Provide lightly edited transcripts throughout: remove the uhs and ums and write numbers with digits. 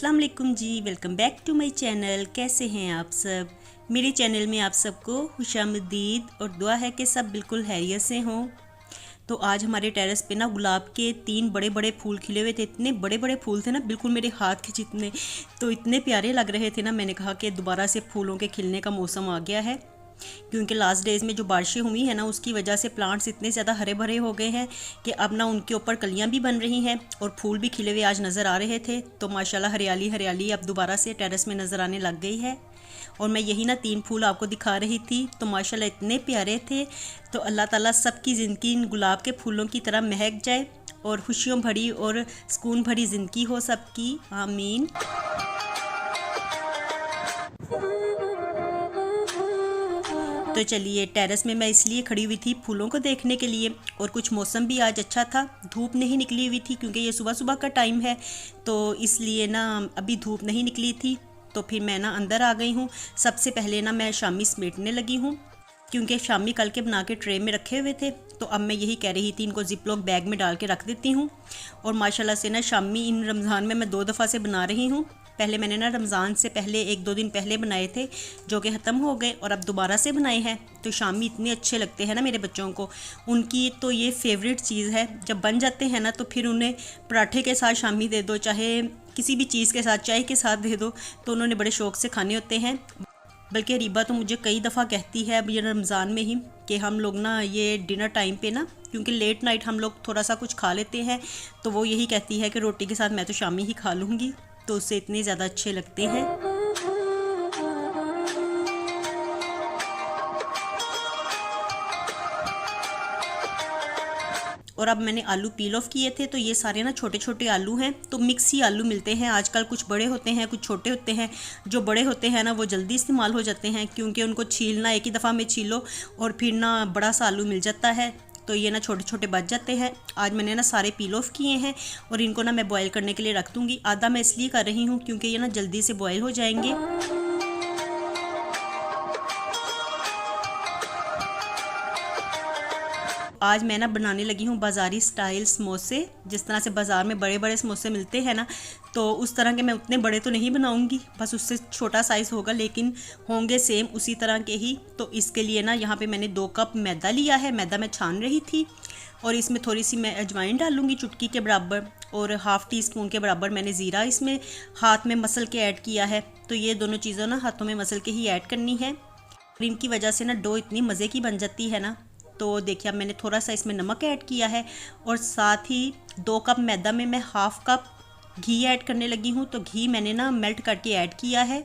अस्सलाम वालेकुम जी। Welcome back to my channel. कैसे हैं आप सब? मेरे चैनल में आप सबको खुशामदीद और दुआ है कि सब बिल्कुल खैरियत से हों। तो आज हमारे टेरेस पे ना गुलाब के 3 बड़े बड़े फूल खिले हुए थे। इतने बड़े बड़े फूल थे ना, बिल्कुल मेरे हाथ के जितने, तो इतने प्यारे लग रहे थे ना। मैंने कहा कि दोबारा से फूलों के खिलने का मौसम आ गया है, क्योंकि लास्ट डेज़ में जो बारिशें हुई हैं ना, उसकी वजह से प्लांट्स इतने ज़्यादा हरे भरे हो गए हैं कि अब ना उनके ऊपर कलियां भी बन रही हैं और फूल भी खिले हुए आज नज़र आ रहे थे। तो माशाल्लाह हरियाली हरियाली अब दोबारा से टेरेस में नज़र आने लग गई है। और मैं यही ना 3 फूल आपको दिखा रही थी, तो माशाल्लाह इतने प्यारे थे। तो अल्लाह ताला सबकी ज़िंदगी इन गुलाब के फूलों की तरह महक जाए और खुशियों भरी और सुकून भरी ज़िंदगी हो सबकी, आमीन। तो चलिए, टेरेस में मैं इसलिए खड़ी हुई थी फूलों को देखने के लिए, और कुछ मौसम भी आज अच्छा था, धूप नहीं निकली हुई थी क्योंकि ये सुबह सुबह का टाइम है, तो इसलिए ना अभी धूप नहीं निकली थी। तो फिर मैं ना अंदर आ गई हूँ। सबसे पहले ना मैं शामी समेटने लगी हूँ, क्योंकि शामी कल के बना के ट्रे में रखे हुए थे। तो अब मैं यही कह रही थी इनको जिपलॉक बैग में डाल के रख देती हूँ। और माशाल्लाह से ना शामी इन रमज़ान में मैं 2 दफ़ा से बना रही हूँ। पहले मैंने ना रमज़ान से पहले 1-2 दिन पहले बनाए थे, जो कि ख़त्म हो गए, और अब दोबारा से बनाए हैं। तो शामी इतने अच्छे लगते हैं ना मेरे बच्चों को, उनकी तो ये फेवरेट चीज़ है। जब बन जाते हैं ना, तो फिर उन्हें पराठे के साथ शामी दे दो, चाहे किसी भी चीज़ के साथ, चाय के साथ दे दो, तो उन्होंने बड़े शौक़ से खाने होते हैं। बल्कि रीबा तो मुझे कई दफ़ा कहती है अब ये रमज़ान में ही कि हम लोग ना ये डिनर टाइम पे ना, क्योंकि लेट नाइट हम लोग थोड़ा सा कुछ खा लेते हैं, तो वो यही कहती है कि रोटी के साथ मैं तो शामी ही खा लूँगी, तो उससे इतने ज़्यादा अच्छे लगते हैं। और अब मैंने आलू पील ऑफ किए थे, तो ये सारे ना छोटे छोटे आलू हैं, तो मिक्स ही आलू मिलते हैं आजकल। कुछ बड़े होते हैं, कुछ छोटे होते हैं। जो बड़े होते हैं ना, वो जल्दी इस्तेमाल हो जाते हैं, क्योंकि उनको छीलना एक ही दफ़ा में छीलो और फिर ना बड़ा सा आलू मिल जाता है। तो ये ना छोटे छोटे बच जाते हैं। आज मैंने ना सारे पील ऑफ किए हैं और इनको ना मैं बॉयल करने के लिए रख दूँगी। आधा मैं इसलिए कर रही हूँ क्योंकि ये ना जल्दी से बॉयल हो जाएंगे। आज मैं ना बनाने लगी हूँ बाज़ारी स्टाइल समोसे। जिस तरह से बाज़ार में बड़े बड़े समोसे मिलते हैं ना, तो उस तरह के मैं उतने बड़े तो नहीं बनाऊँगी, बस उससे छोटा साइज़ होगा, लेकिन होंगे सेम उसी तरह के ही। तो इसके लिए ना यहाँ पे मैंने 2 कप मैदा लिया है। मैदा मैं छान रही थी, और इसमें थोड़ी सी मैं अजवाइन डालूँगी चुटकी के बराबर, और हाफ़ टी स्पून के बराबर मैंने ज़ीरा इसमें हाथ में मसल के ऐड किया है। तो ये दोनों चीज़ों ना हाथों में मसल के ही ऐड करनी है, और इनकी वजह से ना डो इतनी मज़े की बन जाती है ना। तो देखिए, अब मैंने थोड़ा सा इसमें नमक ऐड किया है, और साथ ही 2 कप मैदा में मैं हाफ़ कप घी ऐड करने लगी हूँ। तो घी मैंने ना मेल्ट करके ऐड किया है।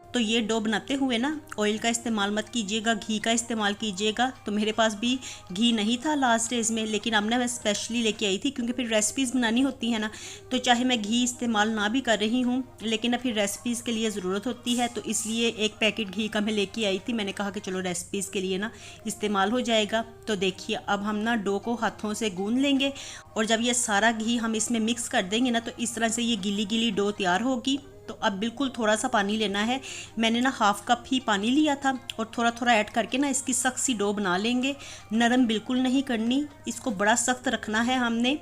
तो ये डो बनाते हुए ना ऑयल का इस्तेमाल मत कीजिएगा, घी का इस्तेमाल कीजिएगा। तो मेरे पास भी घी नहीं था लास्ट डेज़ में, लेकिन अब ना मैं स्पेशली लेके आई थी, क्योंकि फिर रेसिपीज़ बनानी होती है ना, तो चाहे मैं घी इस्तेमाल ना भी कर रही हूँ, लेकिन ना फिर रेसिपीज़ के लिए ज़रूरत होती है। तो इसलिए 1 पैकेट घी का मैं लेके आई थी। मैंने कहा कि चलो रेसिपीज़ के लिए ना इस्तेमाल हो जाएगा। तो देखिए, अब हम ना डो को हाथों से गूँध लेंगे, और जब ये सारा घी हम इसमें मिक्स कर देंगे ना, तो इस तरह से ये गीली गीली डो तैयार होगी। तो अब बिल्कुल थोड़ा सा पानी लेना है। मैंने ना हाफ़ कप ही पानी लिया था, और थोड़ा थोड़ा ऐड करके ना इसकी सख्त सी डो बना लेंगे। नरम बिल्कुल नहीं करनी, इसको बड़ा सख्त रखना है हमने।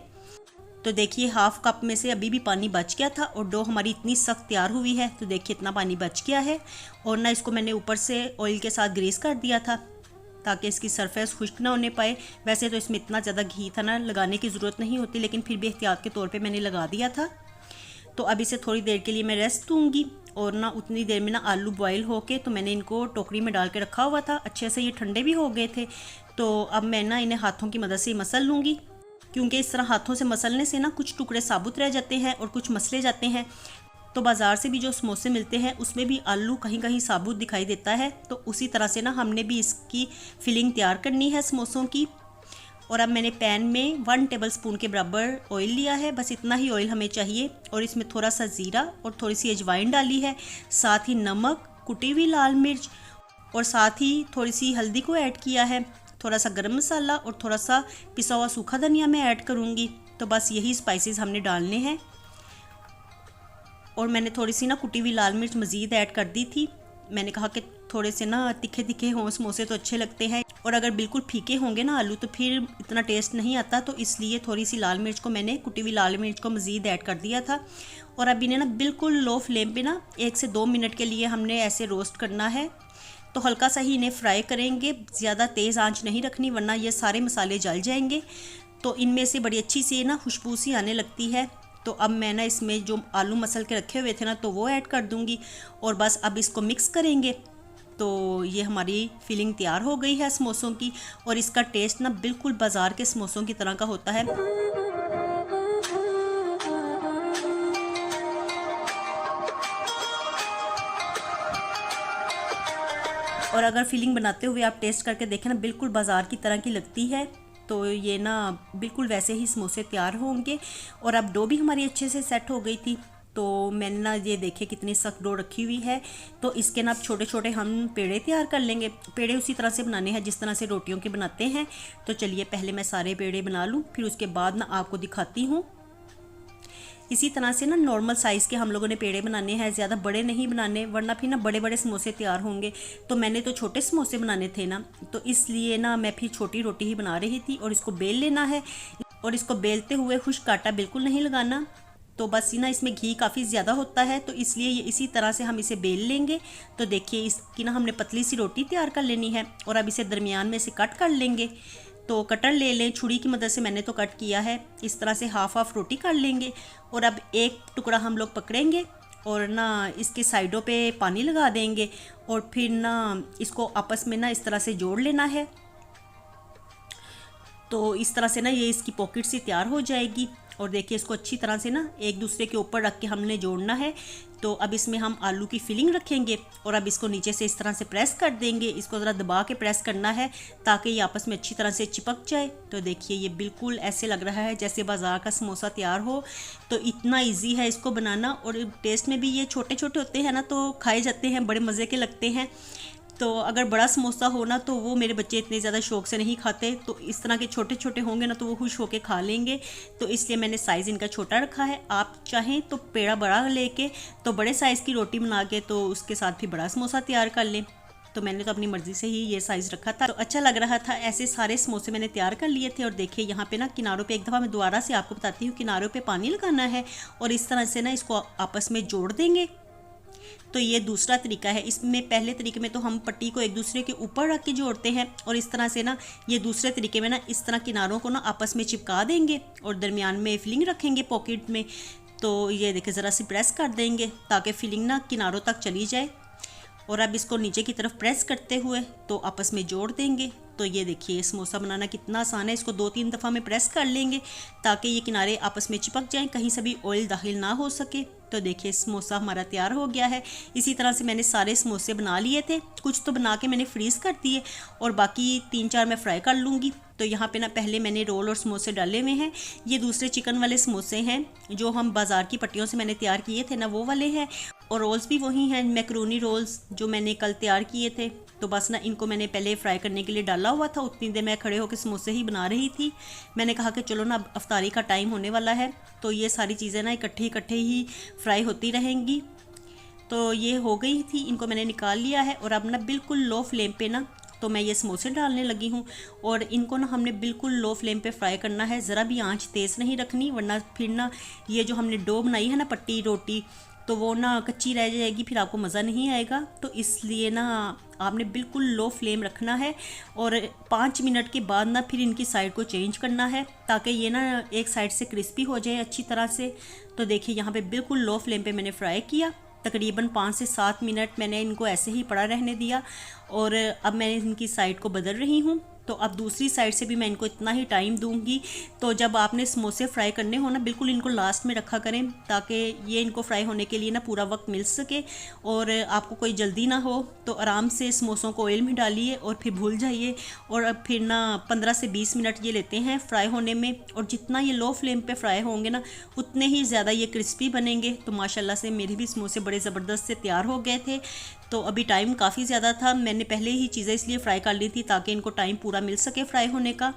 तो देखिए, हाफ़ कप में से अभी भी पानी बच गया था, और डो हमारी इतनी सख्त तैयार हुई है। तो देखिए, इतना पानी बच गया है, और ना इसको मैंने ऊपर से ऑयल के साथ ग्रीस कर दिया था, ताकि इसकी सरफेस खुश्क ना होने पाए। वैसे तो इसमें इतना ज़्यादा घी था ना, लगाने की ज़रूरत नहीं होती, लेकिन फिर भी एहतियात के तौर पे मैंने लगा दिया था। तो अब इसे थोड़ी देर के लिए मैं रेस्ट दूँगी, और ना उतनी देर में ना आलू बॉयल होके, तो मैंने इनको टोकरी में डाल के रखा हुआ था। अच्छे से ये ठंडे भी हो गए थे। तो अब मैं ना इन्हें हाथों की मदद से मसल लूँगी, क्योंकि इस तरह हाथों से मसलने से ना कुछ टुकड़े साबुत रह जाते हैं और कुछ मसले जाते हैं। तो बाज़ार से भी जो समोसे मिलते हैं, उसमें भी आलू कहीं कहीं साबुत दिखाई देता है। तो उसी तरह से ना हमने भी इसकी फिलिंग तैयार करनी है समोसों की। और अब मैंने पैन में 1 टेबल स्पून के बराबर ऑयल लिया है, बस इतना ही ऑयल हमें चाहिए, और इसमें थोड़ा सा ज़ीरा और थोड़ी सी अजवाइन डाली है, साथ ही नमक, कुटी हुई लाल मिर्च, और साथ ही थोड़ी सी हल्दी को ऐड किया है, थोड़ा सा गरम मसाला और थोड़ा सा पिसा हुआ सूखा धनिया मैं ऐड करूँगी। तो बस यही स्पाइसेस हमने डालने हैं, और मैंने थोड़ी सी ना कुटी हुई लाल मिर्च मज़ीद ऐड कर दी थी। मैंने कहा कि थोड़े से ना तीखे तीखे हों समोसे तो अच्छे लगते हैं, और अगर बिल्कुल फीके होंगे ना आलू तो फिर इतना टेस्ट नहीं आता। तो इसलिए थोड़ी सी लाल मिर्च को मैंने कुटी हुई लाल मिर्च को मज़ीद ऐड कर दिया था। और अब इन्हें ना बिल्कुल लो फ्लेम पे ना 1 से 2 मिनट के लिए हमने ऐसे रोस्ट करना है। तो हल्का सा ही इन्हें फ्राई करेंगे, ज़्यादा तेज़ आंच नहीं रखनी वरना ये सारे मसाले जल जाएंगे। तो इनमें से बड़ी अच्छी सी ना खुशबू सी आने लगती है। तो अब मैं ना इसमें जो आलू मसल के रखे हुए थे ना तो वो ऐड कर दूंगी, और बस अब इसको मिक्स करेंगे। तो ये हमारी फिलिंग तैयार हो गई है समोसों की, और इसका टेस्ट ना बिल्कुल बाज़ार के समोसों की तरह का होता है। और अगर फिलिंग बनाते हुए आप टेस्ट करके देखें ना बिल्कुल बाज़ार की तरह की लगती है। तो ये ना बिल्कुल वैसे ही समोसे तैयार होंगे। और अब डो भी हमारी अच्छे से सेट हो गई थी। तो मैंने ना ये देखे कितनी सख्त डो रखी हुई है। तो इसके ना अब छोटे छोटे हम पेड़े तैयार कर लेंगे। पेड़े उसी तरह से बनाने हैं जिस तरह से रोटियों के बनाते हैं। तो चलिए पहले मैं सारे पेड़े बना लूँ, फिर उसके बाद ना आपको दिखाती हूँ। इसी तरह से ना नॉर्मल साइज़ के हम लोगों ने पेड़े बनाने हैं, ज़्यादा बड़े नहीं बनाने वरना फिर ना बड़े बड़े समोसे तैयार होंगे। तो मैंने तो छोटे समोसे बनाने थे ना, तो इसलिए ना मैं फिर छोटी रोटी ही बना रही थी। और इसको बेल लेना है, और इसको बेलते हुए खुश्क आटा बिल्कुल नहीं लगाना। तो बस ना इसमें घी काफ़ी ज़्यादा होता है, तो इसलिए ये इसी तरह से हम इसे बेल लेंगे। तो देखिए इसकी ना हमने पतली सी रोटी तैयार कर लेनी है, और अब इसे दरमियान में से कट कर लेंगे। तो कटर ले लें, छुरी की मदद से मैंने तो कट किया है। इस तरह से हाफ हाफ रोटी कर लेंगे, और अब एक टुकड़ा हम लोग पकड़ेंगे और ना इसके साइडों पे पानी लगा देंगे, और फिर ना इसको आपस में ना इस तरह से जोड़ लेना है। तो इस तरह से ना ये इसकी पॉकेट सी तैयार हो जाएगी। और देखिए इसको अच्छी तरह से ना एक दूसरे के ऊपर रख के हमने जोड़ना है। तो अब इसमें हम आलू की फिलिंग रखेंगे, और अब इसको नीचे से इस तरह से प्रेस कर देंगे। इसको ज़रा दबा के प्रेस करना है ताकि ये आपस में अच्छी तरह से चिपक जाए। तो देखिए ये बिल्कुल ऐसे लग रहा है जैसे बाज़ार का समोसा तैयार हो। तो इतना इजी है इसको बनाना, और टेस्ट में भी ये छोटे छोटे होते हैं ना तो खाए जाते हैं, बड़े मज़े के लगते हैं। तो अगर बड़ा समोसा हो ना तो वो मेरे बच्चे इतने ज़्यादा शौक से नहीं खाते, तो इस तरह के छोटे छोटे होंगे ना तो वो खुश होके खा लेंगे। तो इसलिए मैंने साइज़ इनका छोटा रखा है। आप चाहें तो पेड़ा बड़ा लेके तो बड़े साइज़ की रोटी बना के तो उसके साथ भी बड़ा समोसा तैयार कर लें। तो मैंने तो अपनी मर्ज़ी से ही ये साइज़ रखा था, तो अच्छा लग रहा था। ऐसे सारे समोसे मैंने तैयार कर लिए थे। और देखिए यहाँ पे ना किनारों पे, एक दफ़ा मैं दोबारा से आपको बताती हूँ, किनारों पे पानी लगाना है और इस तरह से ना इसको आपस में जोड़ देंगे। तो ये दूसरा तरीका है। इसमें पहले तरीके में तो हम पट्टी को एक दूसरे के ऊपर रख के जोड़ते हैं, और इस तरह से ना ये दूसरे तरीके में ना इस तरह किनारों को ना आपस में चिपका देंगे और दरमियान में फिलिंग रखेंगे पॉकेट में। तो ये देखिए ज़रा सी प्रेस कर देंगे ताकि फिलिंग ना किनारों तक चली जाए। और अब इसको नीचे की तरफ प्रेस करते हुए तो आपस में जोड़ देंगे। तो ये देखिए समोसा बनाना कितना आसान है। इसको 2-3 दफ़ा में प्रेस कर लेंगे ताकि ये किनारे आपस में चिपक जाएं, कहीं से भी ऑयल दाखिल ना हो सके। तो देखिए समोसा हमारा तैयार हो गया है। इसी तरह से मैंने सारे समोसे बना लिए थे, कुछ तो बना के मैंने फ्रीज़ कर दिए और बाकी 3-4 मैं फ्राई कर लूँगी। तो यहाँ पे ना पहले मैंने रोल और समोसे डाले हुए हैं। ये दूसरे चिकन वाले समोसे हैं जो हम बाज़ार की पट्टियों से मैंने तैयार किए थे ना, वो वाले हैं। और रोल्स भी वही हैं, मैक्रोनी रोल्स जो मैंने कल तैयार किए थे। तो बस ना इनको मैंने पहले फ्राई करने के लिए डाला हुआ था। उतनी देर मैं खड़े होकर समोसे ही बना रही थी। मैंने कहा कि चलो ना अब अफ्तारी का टाइम होने वाला है, तो ये सारी चीज़ें ना इकट्ठे ही फ्राई होती रहेंगी। तो ये हो गई थी, इनको मैंने निकाल लिया है। और अब ना बिल्कुल लो फ्लेम पे ना तो मैं ये समोसे डालने लगी हूँ। और इनको ना हमने बिल्कुल लो फ्लेम पे फ्राई करना है, ज़रा भी आंच तेज़ नहीं रखनी, वरना फिर ना ये जो हमने डो बनाई है ना पट्टी रोटी, तो वो ना कच्ची रह जाएगी, फिर आपको मज़ा नहीं आएगा। तो इसलिए ना आपने बिल्कुल लो फ्लेम रखना है। और 5 मिनट के बाद ना फिर इनकी साइड को चेंज करना है ताकि ये ना एक साइड से क्रिस्पी हो जाए अच्छी तरह से। तो देखिए यहाँ पे बिल्कुल लो फ्लेम पे मैंने फ्राई किया। तकरीबन 5 से 7 मिनट मैंने इनको ऐसे ही पड़ा रहने दिया। और अब मैं इनकी साइड को बदल रही हूँ। तो अब दूसरी साइड से भी मैं इनको इतना ही टाइम दूंगी। तो जब आपने समोसे फ्राई करने हो ना, बिल्कुल इनको लास्ट में रखा करें ताकि ये इनको फ्राई होने के लिए ना पूरा वक्त मिल सके। और आपको कोई जल्दी ना हो तो आराम से समोसों को ऑयल में डालिए और फिर भूल जाइए। और अब फिर ना 15 से 20 मिनट ये लेते हैं फ्राई होने में। और जितना ये लो फ्लेम पे फ्राई होंगे ना उतने ही ज़्यादा ये क्रिस्पी बनेंगे। तो माशाल्लाह से मेरे भी समोसे बड़े ज़बरदस्त से तैयार हो गए थे। तो अभी टाइम काफ़ी ज़्यादा था, मैंने पहले ही चीज़ें इसलिए फ्राई कर ली थी ताकि इनको टाइम पूरा मिल सके फ्राई होने का।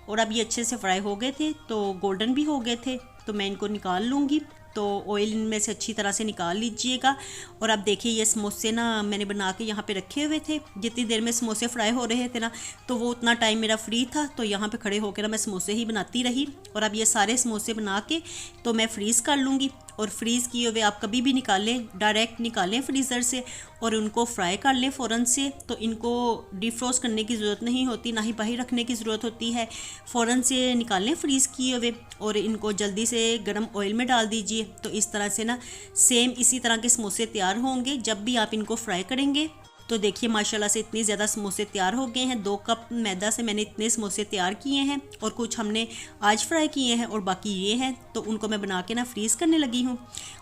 और अब ये अच्छे से फ्राई हो गए थे, तो गोल्डन भी हो गए थे। तो मैं इनको निकाल लूँगी। तो ऑयल इनमें से अच्छी तरह से निकाल लीजिएगा। और अब देखिए ये समोसे ना मैंने बना के यहाँ पे रखे हुए थे। जितनी देर में समोसे फ्राई हो रहे थे ना तो वो उतना टाइम मेरा फ्री था, तो यहाँ पे खड़े होकर ना मैं समोसे ही बनाती रही। और अब ये सारे समोसे बना के तो मैं फ्रीज़ कर लूँगी। और फ्रीज़ किए हुए आप कभी भी निकालें, डायरेक्ट निकालें फ्रीज़र से और उनको फ्राई कर लें फ़ौरन से। तो इनको डिफ्रोस्ट करने की ज़रूरत नहीं होती, ना ही बाहर रखने की ज़रूरत होती है। फ़ौरन से निकालें फ्रीज़ किए हुए और इनको जल्दी से गर्म ऑयल में डाल दीजिए। तो इस तरह से ना सेम इसी तरह के समोसे तैयार होंगे जब भी आप इनको फ्राई करेंगे। तो देखिए माशाल्लाह से इतने ज़्यादा समोसे तैयार हो गए हैं। 2 कप मैदा से मैंने इतने समोसे तैयार किए हैं और कुछ हमने आज फ्राई किए हैं और बाकी ये हैं। तो उनको मैं बना के ना फ्रीज़ करने लगी हूँ।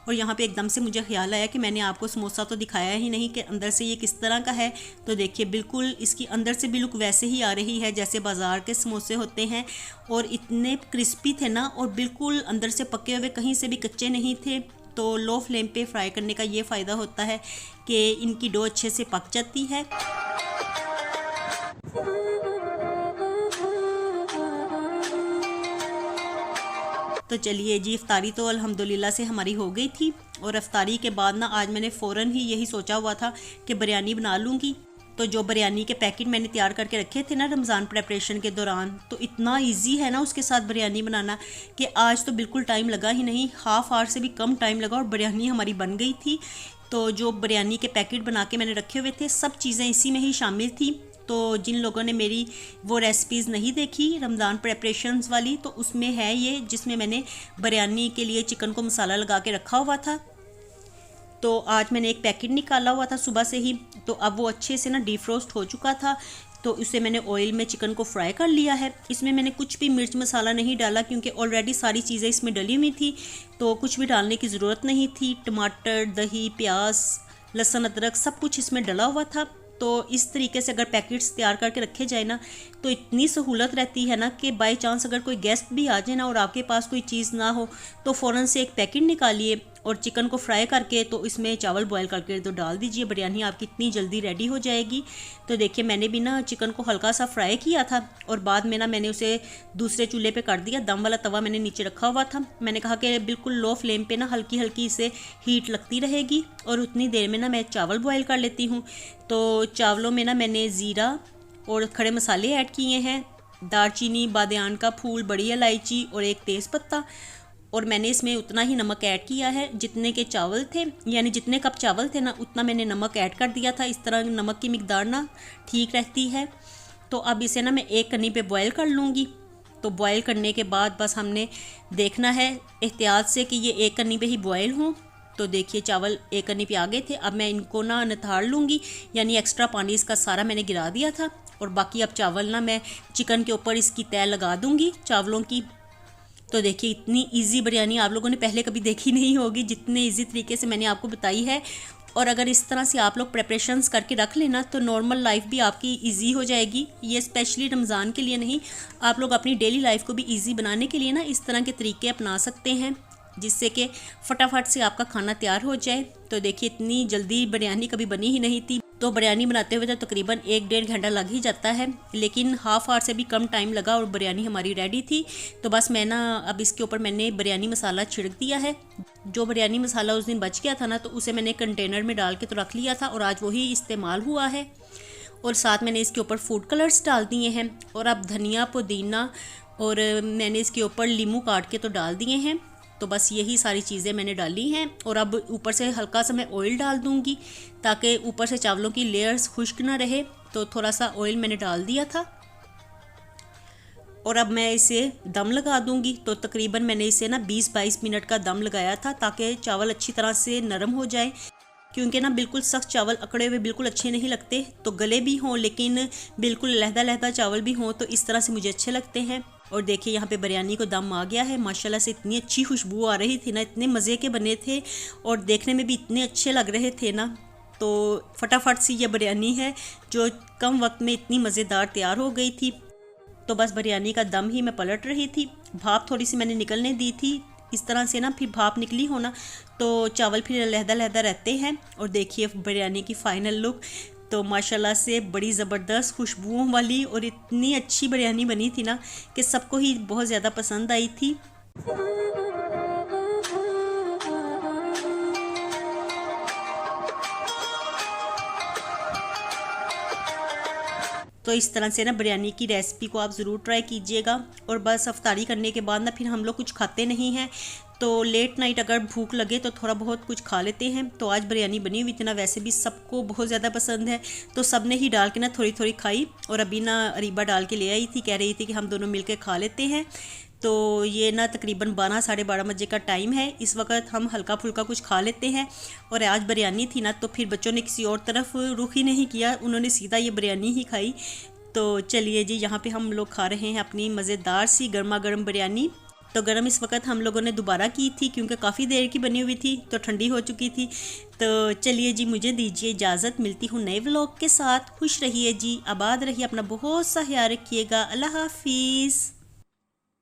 और यहाँ पे एकदम से मुझे ख्याल आया कि मैंने आपको समोसा तो दिखाया ही नहीं कि अंदर से ये किस तरह का है। तो देखिए बिल्कुल इसकी अंदर से भी लुक वैसे ही आ रही है जैसे बाज़ार के समोसे होते हैं। और इतने क्रिस्पी थे ना और बिल्कुल अंदर से पके हुए, कहीं से भी कच्चे नहीं थे। तो लो फ्लेम पे फ्राई करने का ये फ़ायदा होता है कि इनकी डो अच्छे से पक जाती है। तो चलिए जी, इफ्तारी तो अल्हम्दुलिल्लाह से हमारी हो गई थी। और इफ्तारी के बाद ना आज मैंने फ़ौरन ही यही सोचा हुआ था कि बिरयानी बना लूँगी। तो जो बिरयानी के पैकेट मैंने तैयार करके रखे थे ना रमज़ान प्रेपरेशन के दौरान, तो इतना इजी है ना उसके साथ बिरयानी बनाना कि आज तो बिल्कुल टाइम लगा ही नहीं। हाफ़ आवर से भी कम टाइम लगा और बिरयानी हमारी बन गई थी। तो जो बिरयानी के पैकेट बना के मैंने रखे हुए थे सब चीज़ें इसी में ही शामिल थी। तो जिन लोगों ने मेरी वो रेसिपीज़ नहीं देखी रमज़ान प्रेपरेशंस वाली, तो उसमें है ये जिसमें मैंने बिरयानी के लिए चिकन को मसाला लगा के रखा हुआ था। तो आज मैंने एक पैकेट निकाला हुआ था सुबह से ही। तो अब वो अच्छे से ना डीफ्रोस्ट हो चुका था। तो इसे मैंने ऑयल में चिकन को फ्राई कर लिया है। इसमें मैंने कुछ भी मिर्च मसाला नहीं डाला क्योंकि ऑलरेडी सारी चीज़ें इसमें डली हुई थी, तो कुछ भी डालने की ज़रूरत नहीं थी। टमाटर, दही, प्याज, लहसुन, अदरक सब कुछ इसमें डला हुआ था। तो इस तरीके से अगर पैकेट्स तैयार करके रखे जाए ना तो इतनी सहूलत रहती है ना कि बाय चांस अगर कोई गेस्ट भी आ जाए ना और आपके पास कोई चीज़ ना हो तो फ़ौरन से एक पैकेट निकालिए और चिकन को फ्राई करके तो इसमें चावल बॉयल करके तो डाल दीजिए। बिरयानी आपकी इतनी जल्दी रेडी हो जाएगी। तो देखिए मैंने भी ना चिकन को हल्का सा फ्राई किया था और बाद में ना मैंने उसे दूसरे चूल्हे पे कर दिया। दम वाला तवा मैंने नीचे रखा हुआ था। मैंने कहा कि बिल्कुल लो फ्लेम पे ना हल्की हल्की इसे हीट लगती रहेगी और उतनी देर में ना मैं चावल बॉयल कर लेती हूँ। तो चावलों में ना मैंने ज़ीरा और खड़े मसाले ऐड किए हैं, दालचीनी, बादियान का फूल, बड़ी इलायची और एक तेज़पत्ता। और मैंने इसमें उतना ही नमक ऐड किया है जितने के चावल थे, यानी जितने कप चावल थे ना उतना मैंने नमक ऐड कर दिया था। इस तरह नमक की मिकदार ना ठीक रहती है। तो अब इसे ना मैं एक कन्नी पे बॉयल कर लूँगी। तो बॉयल करने के बाद बस हमने देखना है एहतियात से कि ये एक कन्नी पे ही बॉयल हों। तो देखिए चावल एक कन्नी पे आ गए थे। अब मैं इनको ना निथाड़ लूँगी, यानी एक्स्ट्रा पानी इसका सारा मैंने गिरा दिया था। और बाकी अब चावल ना मैं चिकन के ऊपर इसकी तय लगा दूँगी चावलों की। तो देखिए इतनी इजी बिरयानी आप लोगों ने पहले कभी देखी नहीं होगी जितने इजी तरीके से मैंने आपको बताई है। और अगर इस तरह से आप लोग प्रेपरेशंस करके रख लेना तो नॉर्मल लाइफ भी आपकी इजी हो जाएगी। ये स्पेशली रमज़ान के लिए नहीं, आप लोग अपनी डेली लाइफ को भी इजी बनाने के लिए ना इस तरह के तरीके अपना सकते हैं जिससे कि फटाफट से आपका खाना तैयार हो जाए। तो देखिए इतनी जल्दी बिरयानी कभी बनी ही नहीं थी। तो बिरयानी बनाते हुए तो तकरीबन 1-1.5 घंटा लग ही जाता है, लेकिन हाफ़ आवर से भी कम टाइम लगा और बिरयानी हमारी रेडी थी। तो बस मैं ना अब इसके ऊपर मैंने बिरयानी मसाला छिड़क दिया है। जो बिरयानी मसाला उस दिन बच गया था ना तो उसे मैंने कंटेनर में डाल के तो रख लिया था और आज वही इस्तेमाल हुआ है। और साथ मैंने इसके ऊपर फूड कलर्स डाल दिए हैं। और अब धनिया, पुदीना और मैंने इसके ऊपर लीमू काट के तो डाल दिए हैं। तो बस यही सारी चीज़ें मैंने डाली हैं। और अब ऊपर से हल्का सा मैं ऑयल डाल दूँगी ताकि ऊपर से चावलों की लेयर्स खुश्क ना रहे। तो थोड़ा सा ऑयल मैंने डाल दिया था और अब मैं इसे दम लगा दूँगी। तो तकरीबन मैंने इसे ना 20-22 मिनट का दम लगाया था ताकि चावल अच्छी तरह से नरम हो जाए। क्योंकि ना बिल्कुल सख्त चावल अकड़े हुए बिल्कुल अच्छे नहीं लगते। तो गले भी हों लेकिन बिल्कुल लहदा लहदा चावल भी हों तो इस तरह से मुझे अच्छे लगते हैं। और देखिए यहाँ पे बिरयानी को दम आ गया है। माशाल्लाह से इतनी अच्छी खुशबू आ रही थी ना, इतने मज़े के बने थे और देखने में भी इतने अच्छे लग रहे थे ना। तो फटाफट सी ये बिरयानी है जो कम वक्त में इतनी मज़ेदार तैयार हो गई थी। तो बस बिरयानी का दम ही मैं पलट रही थी। भाप थोड़ी सी मैंने निकलने दी थी। इस तरह से ना फिर भाप निकली हो ना तो चावल फिर लहदा लहदा रहते हैं। और देखिए बिरयानी की फ़ाइनल लुक तो माशाल्लाह से बड़ी ज़बरदस्त खुशबुओं वाली और इतनी अच्छी बिरयानी बनी थी ना कि सबको ही बहुत ज़्यादा पसंद आई थी। तो इस तरह से ना बिरयानी की रेसिपी को आप ज़रूर ट्राई कीजिएगा। और बस अफ्तारी करने के बाद ना फिर हम लोग कुछ खाते नहीं हैं, तो लेट नाइट अगर भूख लगे तो थोड़ा बहुत कुछ खा लेते हैं। तो आज बिरयानी बनी हुई थी ना, वैसे भी सबको बहुत ज़्यादा पसंद है, तो सब ने ही डाल के ना थोड़ी थोड़ी खाई। और अभी ना अरीबा डाल के ले आई थी, कह रही थी कि हम दोनों मिलकर खा लेते हैं। तो ये ना तकरीबन 12 साढ़े 12 बजे का टाइम है, इस वक्त हम हल्का फुल्का कुछ खा लेते हैं। और आज बिरयानी थी ना, तो फिर बच्चों ने किसी और तरफ रुख ही नहीं किया, उन्होंने सीधा ये बिरयानी ही खाई। तो चलिए जी, यहाँ पे हम लोग खा रहे हैं अपनी मज़ेदार सी गर्मा गर्म बिरयानी। तो गर्म इस वक्त हम लोगों ने दोबारा की थी, क्योंकि काफ़ी देर की बनी हुई थी तो ठंडी हो चुकी थी। तो चलिए जी, मुझे दीजिए इजाज़त, मिलती हूँ नए व्लॉग के साथ। खुश रहिए जी, आबाद रहिए, अपना बहुत सा ख्याल रखिएगा। अल्लाह हाफिज़।